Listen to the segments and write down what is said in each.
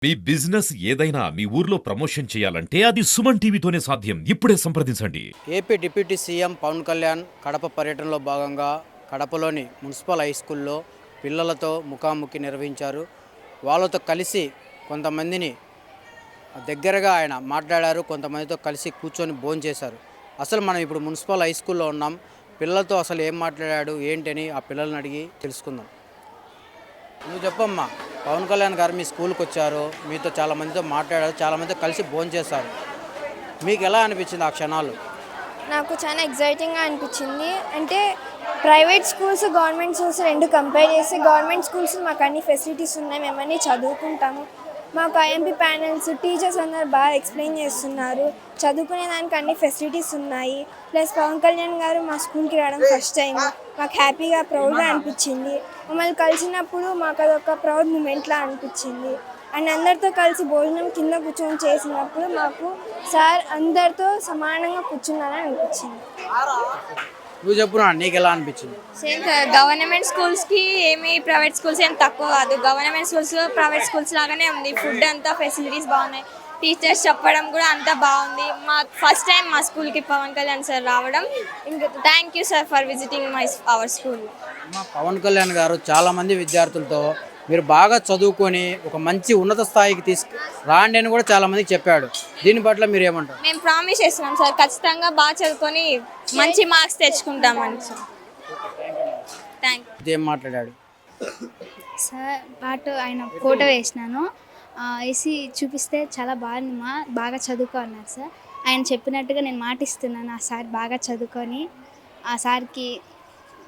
మీ business ఏదైనా మీ ఊర్లో promotion చేయాలంటే అది సుమన్ టీవీతోనే సాధ్యం. ఇప్పుడే సంప్రదించండి. AP deputy CM Pawan Kalyan Kadapa పర్యటనలో భాగంగా కడపలోని మున్సిపల్ హై స్కూల్లో పిల్లలతో ముఖాముఖి నిర్వహించారు. వాళ్ళతో కలిసి కొంతమందిని దగ్గరగా ఆయన మాట్లాడారు. కొంతమందితో కలిసి కూర్చొని భోంచేశారు. అసలు మనం ఇప్పుడు మున్సిపల్ హై స్కూల్లో ఉన్నాం. పిల్లలతో అసలు ఏం మాట్లాడాడు ఏంటని ఆ పిల్లల్ని అడిగి తెలుసుకుందాం. నువ్వు చెప్పమ్మా, పవన్ కళ్యాణ్ గారు మీ స్కూల్కి వచ్చారు, మీతో చాలామందితో మాట్లాడారు, చాలామందితో కలిసి భోంచేశారు. మీకు ఎలా అనిపించింది ఆ క్షణాలు? నాకు చాలా ఎగ్జైటింగ్గా అనిపించింది. అంటే ప్రైవేట్ స్కూల్స్ గవర్నమెంట్ స్కూల్స్ రెండు కంపేర్ చేసి గవర్నమెంట్ స్కూల్స్ మాకు అన్ని ఫెసిలిటీస్ ఉన్నాయి, మేము అన్నీ చదువుకుంటాము. మాకు ఐఎంపీ ప్యానల్స్ టీచర్స్ అందరు బాగా ఎక్స్ప్లెయిన్ చేస్తున్నారు, చదువుకునే దానికి అన్ని ఫెసిలిటీస్ ఉన్నాయి. ప్లస్ పవన్ కళ్యాణ్ గారు మా స్కూల్కి రావడం ఫస్ట్ టైం, మాకు హ్యాపీగా ప్రౌడ్గా అనిపించింది. మమ్మల్ని కలిసినప్పుడు మాకు అదొక ప్రౌడ్ మూమెంట్లా అనిపించింది. అండ్ అందరితో కలిసి భోజనం కింద కూర్చొని చేసినప్పుడు మాకు సార్ అందరితో సమానంగా కూర్చున్నారని అనిపించింది. నువ్వు చెప్పురా, నీకు ఎలా అనిపించింది? సేమ్ సార్, గవర్నమెంట్ స్కూల్స్కి ఏమి ప్రైవేట్ స్కూల్స్ ఏం తక్కువ కాదు. గవర్నమెంట్ స్కూల్స్ ప్రైవేట్ స్కూల్స్ లాగానే ఉంది. ఫుడ్ అంతా ఫెసిలిటీస్ బాగున్నాయి, టీచర్స్ చెప్పడం కూడా అంతా బాగుంది. మా ఫస్ట్ టైం మా స్కూల్కి పవన్ కళ్యాణ్ సార్ రావడం. ఇంకా thank you sir for visiting our school. Pawan Kalyan garu చాలామంది విద్యార్థులతో మీరు బాగా చదువుకొని ఒక మంచి ఉన్నత స్థాయికి రాండి అని కూడా చాలామందికి చెప్పాడు. దీని పట్ల మీరు ఏమంటారు? మేము ప్రామిస్ చేస్తున్నాం సార్, ఖచ్చితంగా బాగా చదువుకొని మంచి మార్క్స్ తెచ్చుకుంటామని సార్. Thank you. ఏం మాట్లాడాడు సార్? ఆయన ఫోటో వేసినాను, వేసి చూపిస్తే చాలా బాగా చదువుకో అన్నారు సార్. ఆయన చెప్పినట్టుగా నేను మాటిస్తున్నాను, ఆ సార్ బాగా చదువుకొని ఆ సార్కి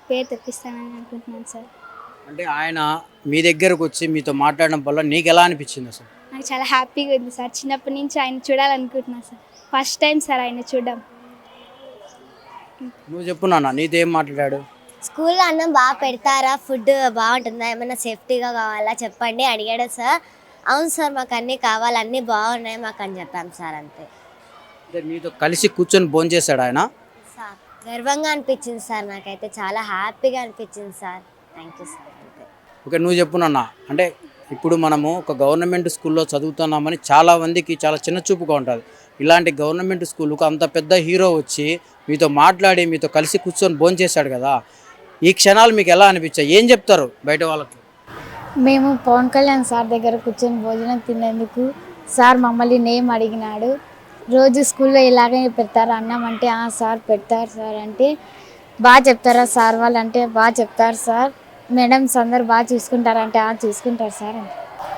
పేరు తెప్పిస్తానని అనుకుంటున్నాను సార్. అంటే ఆయన మీ దగ్గరకు వచ్చి మీతో మాట్లాడడం వల్ల నీకు ఎలా అనిపించింది అసలు? నాకు చాలా హ్యాపీగా ఉంది సార్. చిన్నప్పటి నుంచి ఆయన చూడాలనుకుంటున్నాను సార్, ఫస్ట్ టైం సార్ ఆయన చూడడం. నువ్వు చెప్పు నాన్న, నీతో ఏం మాట్లాడాడు? స్కూల్లో అన్నం బాగా పెడతారా, ఫుడ్ బాగుంటుందా, ఏమైనా సేఫ్టీగా కావాలా చెప్పండి అడిగాడు సార్. అవును సార్, మాకు అన్నీ కావాలి, అన్నీ బాగున్నాయి మాకు అని చెప్పాం సార్. అంతే. అంటే మీతో కలిసి కూర్చొని భోంచేశాడు ఆయన? సార్ గర్వంగా అనిపించింది సార్, నాకైతే చాలా హ్యాపీగా అనిపించింది సార్. Thank you sir. అంతే. ఓకే, నువ్వు చెప్పు నాన్న. అంటే ఇప్పుడు మనము ఒక గవర్నమెంట్ స్కూల్లో చదువుతున్నామని చాలా మందికి చాలా చిన్న చూపుగా ఉంటుంది. ఇలాంటి గవర్నమెంట్ స్కూల్కు అంత పెద్ద హీరో వచ్చి మీతో మాట్లాడి మీతో కలిసి కూర్చొని భోంచేశాడు కదా, ఈ క్షణాలు మీకు ఎలా అనిపించాయి? ఏం చెప్తారు బయట వాళ్ళకి? మేము పవన్ కళ్యాణ్ సార్ దగ్గర కూర్చొని భోజనం తినేందుకు సార్ మమ్మల్ని నేమ్ అడిగినాడు. రోజు స్కూల్లో ఇలాగే పెడతారు అన్నం అంటే, సార్ పెడతారు సార్ అంటే, బాగా చెప్తారా సార్ వాళ్ళు అంటే, బాగా చెప్తారు సార్. మేడమ్స్ అందరు బాగా చూసుకుంటారంటే, చూసుకుంటారు సార్ అంటే.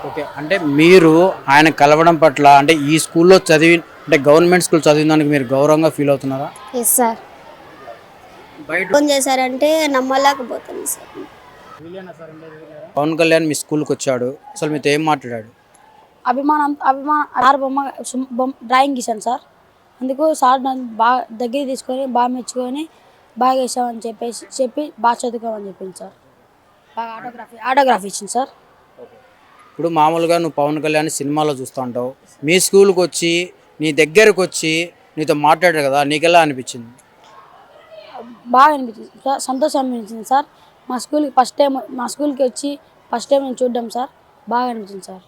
ఓకే, అంటే మీరు ఆయన కలవడం పట్ల అంటే ఈ స్కూల్లో అంటే గవర్నమెంట్ స్కూల్ చదివిన దానికి మీరు గౌరవంగా ఫీల్ అవుతున్నారా? Yes sir. బయట ఫోన్ చేశారంటే నమ్మలేకపోతుంది సార్. పవన్ కళ్యాణ్ మీ స్కూల్కి వచ్చాడు, అసలు మీతో ఏం మాట్లాడాడు? అభిమానం సార్ బొమ్మ డ్రాయింగ్ గీశాను సార్. అందుకు సార్ నన్ను బాగా దగ్గర తీసుకొని బాగా మెచ్చుకొని బాగా వేసామని చెప్పి బాగా చదువుకోమని చెప్పింది సార్. బాగా ఆటోగ్రాఫీ ఇచ్చింది సార్. ఇప్పుడు మామూలుగా నువ్వు పవన్ కళ్యాణ్ సినిమాలో చూస్తూ ఉంటావు, మీ స్కూల్కి వచ్చి నీ దగ్గరకు వచ్చి నీతో మాట్లాడాడు కదా, నీకు ఎలా అనిపించింది? బాగా అనిపించింది సార్, సంతోషం అనిపించింది సార్. మా స్కూల్కి వచ్చి ఫస్ట్ టైం నేను చూడడం సార్, బాగా అనిపించింది సార్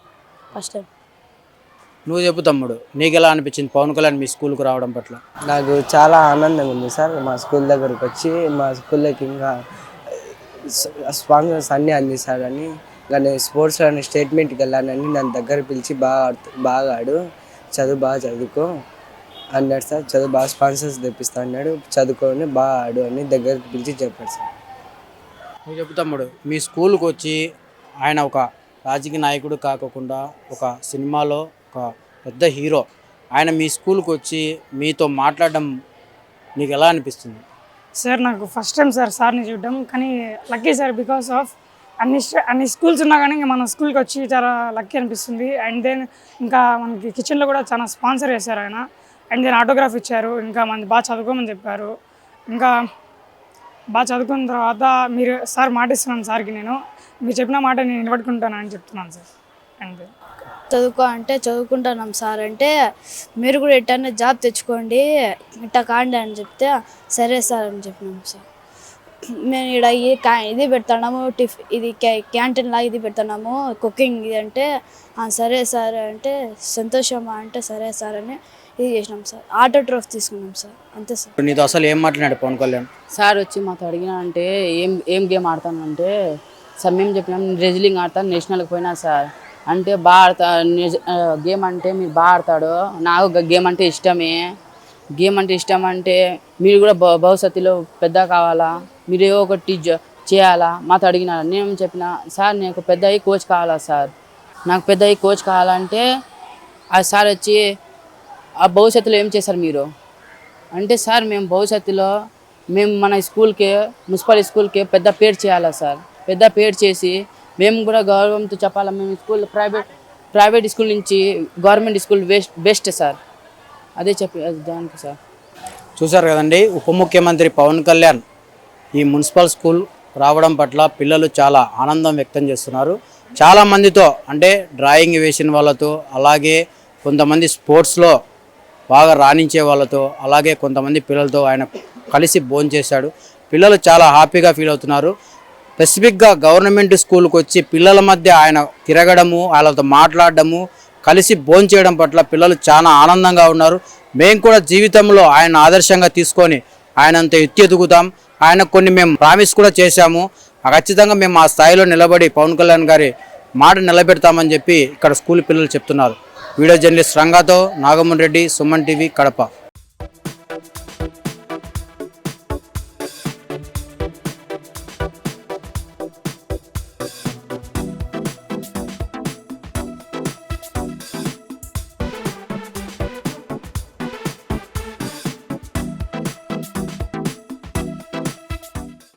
ఫస్ట్ టైం. నువ్వు చెప్పు తమ్ముడు, నీకు ఎలా అనిపించింది పవన్ కళ్యాణ్ మీ స్కూల్కి రావడం పట్ల? నాకు చాలా ఆనందంగా ఉంది సార్. మా స్కూల్ దగ్గరకు వచ్చి మా స్కూల్లోకి ఇంకా స్పాన్సర్స్ అన్నీ అందిస్తాడని, ఇంకా నేను స్పోర్ట్స్లో స్టేట్మెంట్కి వెళ్ళానని నన్ను దగ్గర పిలిచి బాగా ఆడు, బాగా చదువుకో అన్నాడు సార్. బాగా స్పాన్సర్స్ తెప్పిస్తా అన్నాడు, చదువుకొని బాగా ఆడు అని దగ్గరికి పిలిచి చెప్పాడు సార్. నువ్వు చెప్పు తమ్ముడు, మీ స్కూల్కి వచ్చి ఆయన ఒక రాజకీయ నాయకుడు కాకుండా ఒక సినిమాలో ఒక పెద్ద హీరో, ఆయన మీ స్కూల్కి వచ్చి మీతో మాట్లాడడం నీకు ఎలా అనిపిస్తుంది? సార్ నాకు ఫస్ట్ టైం సార్ని చూడడం, కానీ లక్కీ సార్. బికాస్ ఆఫ్ అన్ని స్కూల్స్ ఉన్నా కానీ ఇంకా మన స్కూల్కి వచ్చి చాలా లక్కీ అనిపిస్తుంది. అండ్ దెన్ ఇంకా మనకి కిచెన్లో కూడా చాలా స్పాన్సర్ చేశారు ఆయన. అండ్ దెన్ ఆటోగ్రాఫ్ ఇచ్చారు, ఇంకా మనకి బాగా చదువుకోమని చెప్పారు. ఇంకా బాగా చదువుకున్న తర్వాత మీరు సార్ మాట ఇస్తున్నాను సార్కి, నేను మీరు చెప్పిన మాట నేను నిలబడుకుంటాను అని చెప్తున్నాను సార్. అండ్ చదువుకో అంటే చదువుకుంటున్నాం సార్ అంటే, మీరు కూడా ఎట్టన్నా జాబ్ తెచ్చుకోండి ఇట్టా కాండి అని చెప్తే, సరే సార్ అని చెప్పినాం సార్. మేము ఇక్కడ ఇది పెడుతున్నాము ఇది క్యాంటీన్ లాగా ఇది పెడుతున్నాము కుకింగ్ ఇది అంటే సరే సార్ అంటే సంతోషమా అంటే సరే సార్ అని ఇది చేసినాం సార్. ఆటో ట్రోఫ్ తీసుకున్నాం సార్, అంతే సార్. ఇప్పుడు నీతో అసలు ఏం మాట్లాడాడు పవన్ కళ్యాణ్? సార్ వచ్చి మాతో అడిగినా అంటే ఏం గేమ్ ఆడతానంటే సార్ మేము చెప్పినాం రెజ్లింగ్ ఆడతాను, నేషనల్కి పోయినా సార్ అంటే బాగా ఆడతా గేమ్ అంటే మీరు బాగా ఆడతాడు, నాకు గేమ్ అంటే ఇష్టమే, గేమ్ అంటే ఇష్టం అంటే మీరు కూడా భవిష్యత్తులో పెద్ద కావాలా, మీరు ఏవో ఒకటి చేయాలా మాతో అడిగినారు. నేను చెప్పిన సార్ నాకు పెద్ద అయ్యి కోచ్ కావాలా సార్, నాకు పెద్ద అయ్యి కోచ్ కావాలంటే ఆ సార్ వచ్చి ఆ భవిష్యత్తులో ఏం చేశారు మీరు అంటే సార్ మేము భవిష్యత్తులో మేము మన స్కూల్కి మున్సిపల్ స్కూల్కి పెద్ద పేరు చేయాలా సార్, పెద్ద పేరు చేసి మేము కూడా గౌరవంతో చెప్పాలా, మేము స్కూల్ ప్రైవేట్ స్కూల్ నుంచి గవర్నమెంట్ స్కూల్ బెస్ట్ సార్, అదే చెప్పి దానికి సార్. చూశారు కదండి, ఉప ముఖ్యమంత్రి పవన్ కళ్యాణ్ ఈ మున్సిపల్ స్కూల్ రావడం పట్ల పిల్లలు చాలా ఆనందం వ్యక్తం చేస్తున్నారు. చాలామందితో అంటే డ్రాయింగ్ వేసిన వాళ్ళతో, అలాగే కొంతమంది స్పోర్ట్స్లో బాగా రాణించే వాళ్ళతో, అలాగే కొంతమంది పిల్లలతో ఆయన కలిసి భోంచేశాడు. పిల్లలు చాలా హ్యాపీగా ఫీల్ అవుతున్నారు. స్పెసిఫిక్గా గవర్నమెంట్ స్కూల్కి వచ్చి పిల్లల మధ్య ఆయన తిరగడము, వాళ్ళతో మాట్లాడడము, కలిసి భోంచేయడం పట్ల పిల్లలు చాలా ఆనందంగా ఉన్నారు. మేము కూడా జీవితంలో ఆయన ఆదర్శంగా తీసుకొని ఆయనంత ఎత్తుకుతాం, ఆయన కొన్ని మేము ప్రామిస్ కూడా చేశాము, ఖచ్చితంగా మేము ఆ స్థాయిలో నిలబడి పవన్ కళ్యాణ్ గారి మాట నిలబెడతామని చెప్పి ఇక్కడ స్కూల్ పిల్లలు చెప్తున్నారు. వీడియో జర్నలిస్ట్ రంగాతో నాగమోహన్ రెడ్డి, సుమన్ టీవీ, కడప.